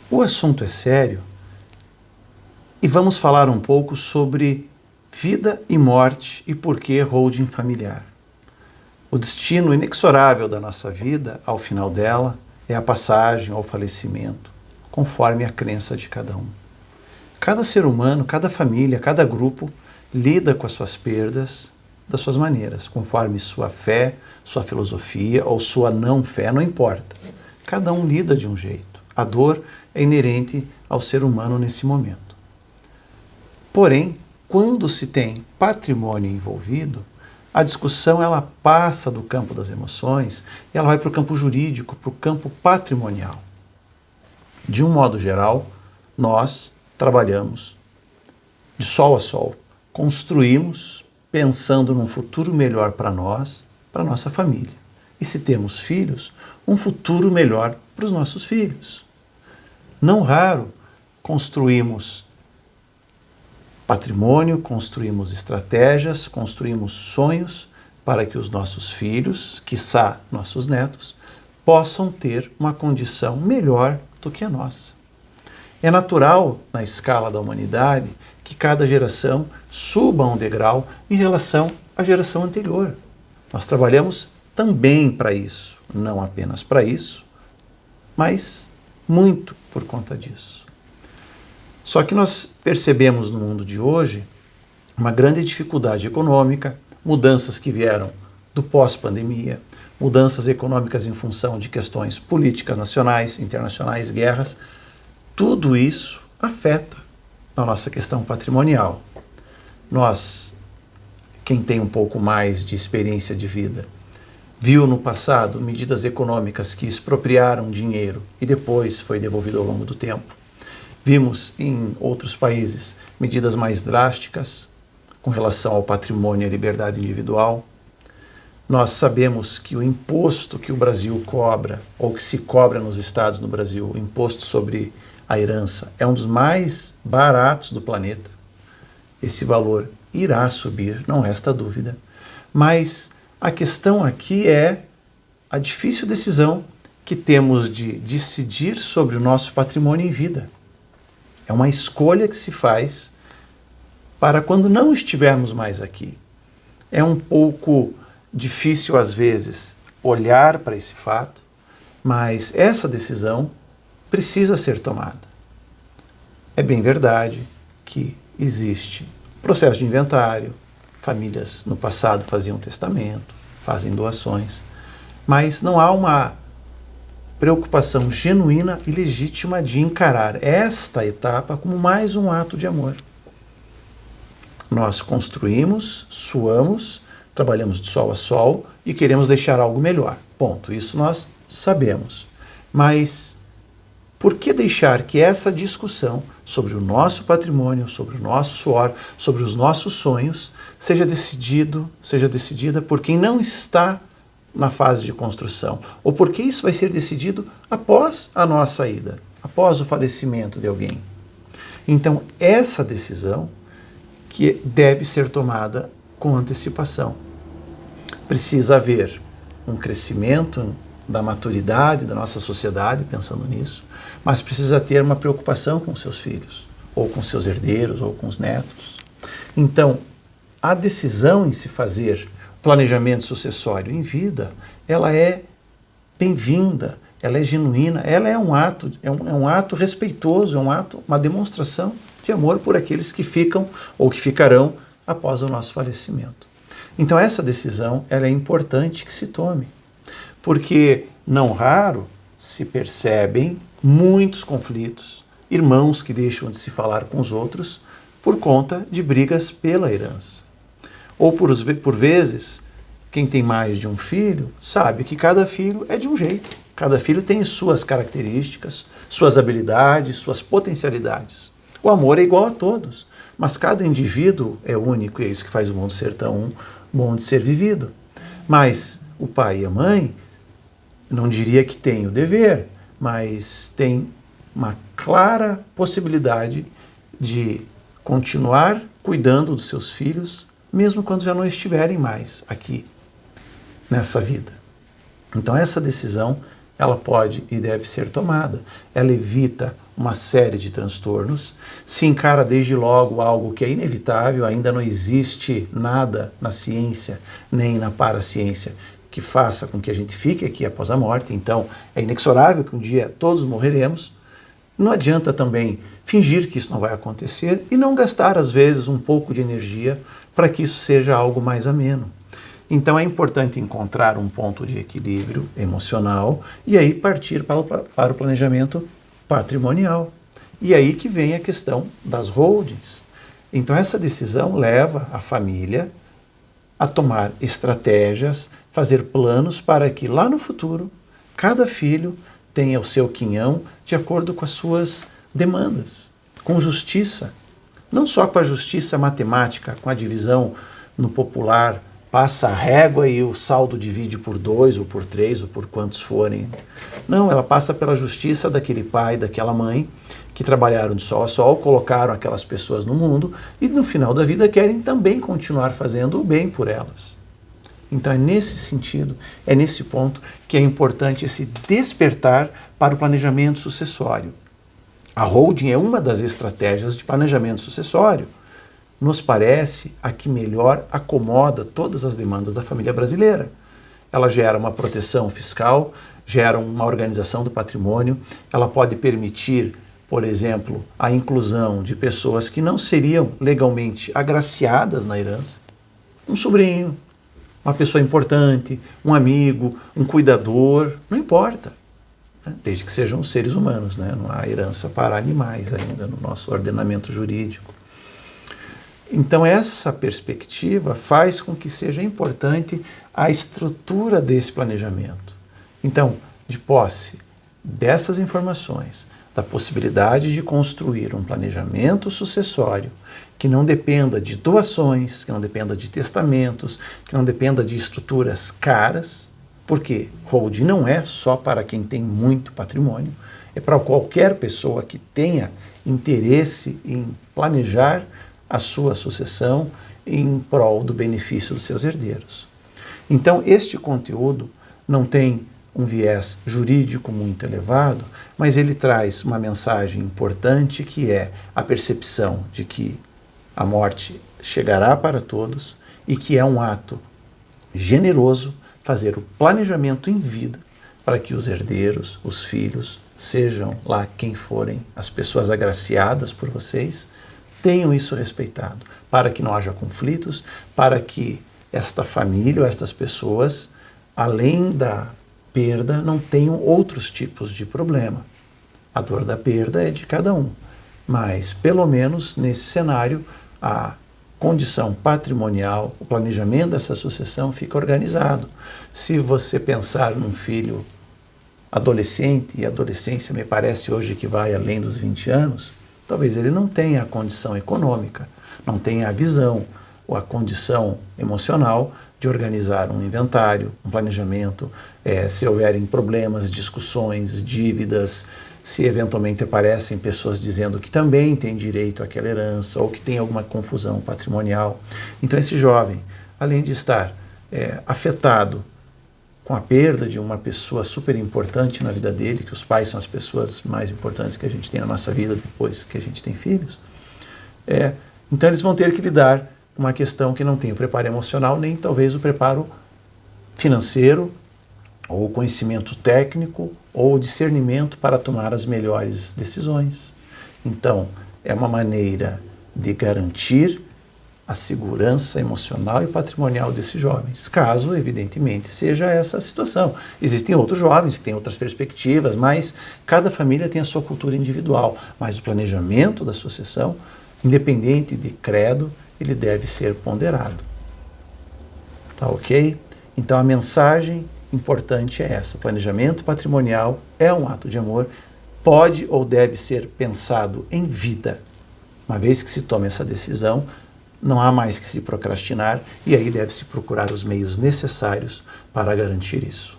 O assunto é sério e vamos falar um pouco sobre vida e morte e por que holding familiar. O destino inexorável da nossa vida, ao final dela, é a passagem ao falecimento, conforme a crença de cada um. Cada ser humano, cada família, cada grupo lida com as suas perdas das suas maneiras, conforme sua fé, sua filosofia ou sua não fé, não importa. Cada um lida de um jeito. A dor é inerente ao ser humano nesse momento. Porém, quando se tem patrimônio envolvido, a discussão ela passa do campo das emoções e ela vai para o campo jurídico, para o campo patrimonial. De um modo geral, nós trabalhamos de sol a sol, construímos pensando num futuro melhor para nós, para nossa família. E se temos filhos, um futuro melhor para os nossos filhos. Não raro, construímos patrimônio, construímos estratégias, construímos sonhos para que os nossos filhos, quiçá nossos netos, possam ter uma condição melhor do que a nossa. É natural, na escala da humanidade, que cada geração suba um degrau em relação à geração anterior. Nós trabalhamos também para isso, não apenas para isso, mas muito por conta disso. Só que nós percebemos no mundo de hoje uma grande dificuldade econômica, mudanças que vieram do pós-pandemia, mudanças econômicas em função de questões políticas nacionais, internacionais, guerras. Tudo isso afeta a nossa questão patrimonial. Nós, quem tem um pouco mais de experiência de vida, viu no passado medidas econômicas que expropriaram dinheiro e depois foi devolvido ao longo do tempo. Vimos em outros países medidas mais drásticas com relação ao patrimônio e à liberdade individual. Nós sabemos que o imposto que o Brasil cobra, ou que se cobra nos estados do Brasil, o imposto sobre a herança, é um dos mais baratos do planeta. Esse valor irá subir, não resta dúvida. Mas a questão aqui é a difícil decisão que temos de decidir sobre o nosso patrimônio em vida. É uma escolha que se faz para quando não estivermos mais aqui. É um pouco difícil, às vezes, olhar para esse fato, mas essa decisão precisa ser tomada. É bem verdade que existe processo de inventário, famílias no passado faziam testamento, fazem doações, mas não há uma preocupação genuína e legítima de encarar esta etapa como mais um ato de amor. Nós construímos, suamos, trabalhamos de sol a sol e queremos deixar algo melhor. Ponto. Isso nós sabemos. Mas por que deixar que essa discussão sobre o nosso patrimônio, sobre o nosso suor, sobre os nossos sonhos, seja decidida por quem não está na fase de construção? Ou porque isso vai ser decidido após a nossa ida, após o falecimento de alguém? Então, essa decisão que deve ser tomada com antecipação. Precisa haver um crescimento da maturidade da nossa sociedade, pensando nisso, mas precisa ter uma preocupação com seus filhos, ou com seus herdeiros, ou com os netos. Então, a decisão em se fazer planejamento sucessório em vida, ela é bem-vinda, ela é genuína, ela é um ato respeitoso, uma demonstração de amor por aqueles que ficam ou que ficarão após o nosso falecimento. Então essa decisão ela é importante que se tome, porque não raro se percebem muitos conflitos, irmãos que deixam de se falar com os outros por conta de brigas pela herança. Ou por vezes, quem tem mais de um filho sabe que cada filho é de um jeito, cada filho tem suas características, suas habilidades, suas potencialidades. O amor é igual a todos, mas cada indivíduo é único e é isso que faz o mundo ser tão bom de ser vivido. Mas o pai e a mãe, não diria que tem o dever, mas tem uma clara possibilidade de continuar cuidando dos seus filhos, mesmo quando já não estiverem mais aqui nessa vida. Então essa decisão, ela pode e deve ser tomada. Ela evita uma série de transtornos, se encara desde logo algo que é inevitável, ainda não existe nada na ciência, nem na paraciência, que faça com que a gente fique aqui após a morte, então é inexorável que um dia todos morreremos. Não adianta também fingir que isso não vai acontecer e não gastar, às vezes, um pouco de energia para que isso seja algo mais ameno. Então é importante encontrar um ponto de equilíbrio emocional e aí partir para o planejamento patrimonial. E aí que vem a questão das holdings. Então essa decisão leva a família a tomar estratégias, fazer planos para que lá no futuro cada filho tenha o seu quinhão de acordo com as suas demandas, com justiça. Não só com a justiça matemática, com a divisão no popular, passa a régua e o saldo divide por 2 ou por 3 ou por quantos forem. Não, ela passa pela justiça daquele pai, daquela mãe, que trabalharam de sol a sol, colocaram aquelas pessoas no mundo e no final da vida querem também continuar fazendo o bem por elas. Então é nesse sentido, é nesse ponto que é importante esse despertar para o planejamento sucessório. A holding é uma das estratégias de planejamento sucessório. Nos parece a que melhor acomoda todas as demandas da família brasileira. Ela gera uma proteção fiscal, gera uma organização do patrimônio, ela pode permitir, por exemplo, a inclusão de pessoas que não seriam legalmente agraciadas na herança. Um sobrinho, uma pessoa importante, um amigo, um cuidador, não importa, né? Desde que sejam seres humanos, né? Não há herança para animais ainda no nosso ordenamento jurídico. Então essa perspectiva faz com que seja importante a estrutura desse planejamento. Então, de posse dessas informações, da possibilidade de construir um planejamento sucessório que não dependa de doações, que não dependa de testamentos, que não dependa de estruturas caras, porque holding não é só para quem tem muito patrimônio, é para qualquer pessoa que tenha interesse em planejar a sua sucessão em prol do benefício dos seus herdeiros. Então, este conteúdo não tem um viés jurídico muito elevado, mas ele traz uma mensagem importante que é a percepção de que a morte chegará para todos e que é um ato generoso fazer o planejamento em vida para que os herdeiros, os filhos, sejam lá quem forem as pessoas agraciadas por vocês, tenham isso respeitado, para que não haja conflitos, para que esta família ou estas pessoas, além da perda, não tenham outros tipos de problema. A dor da perda é de cada um, mas pelo menos nesse cenário a condição patrimonial, o planejamento dessa sucessão fica organizado. Se você pensar num filho adolescente, e a adolescência me parece hoje que vai além dos 20 anos, talvez ele não tenha a condição econômica, não tenha a visão ou a condição emocional de organizar um inventário, um planejamento, se houverem problemas, discussões, dívidas, se eventualmente aparecem pessoas dizendo que também tem direito àquela herança ou que tem alguma confusão patrimonial. Então esse jovem, além de estar afetado com a perda de uma pessoa super importante na vida dele, que os pais são as pessoas mais importantes que a gente tem na nossa vida depois que a gente tem filhos, então eles vão ter que lidar com uma questão que não tem o preparo emocional, nem talvez o preparo financeiro, ou conhecimento técnico, ou discernimento para tomar as melhores decisões. Então, é uma maneira de garantir a segurança emocional e patrimonial desses jovens, caso, evidentemente, seja essa a situação. Existem outros jovens que têm outras perspectivas, mas cada família tem a sua cultura individual. Mas o planejamento da sucessão, independente de credo, ele deve ser ponderado. Tá ok? Então a mensagem importante é essa: planejamento patrimonial é um ato de amor, pode ou deve ser pensado em vida. Uma vez que se tome essa decisão, não há mais que se procrastinar e aí deve-se procurar os meios necessários para garantir isso.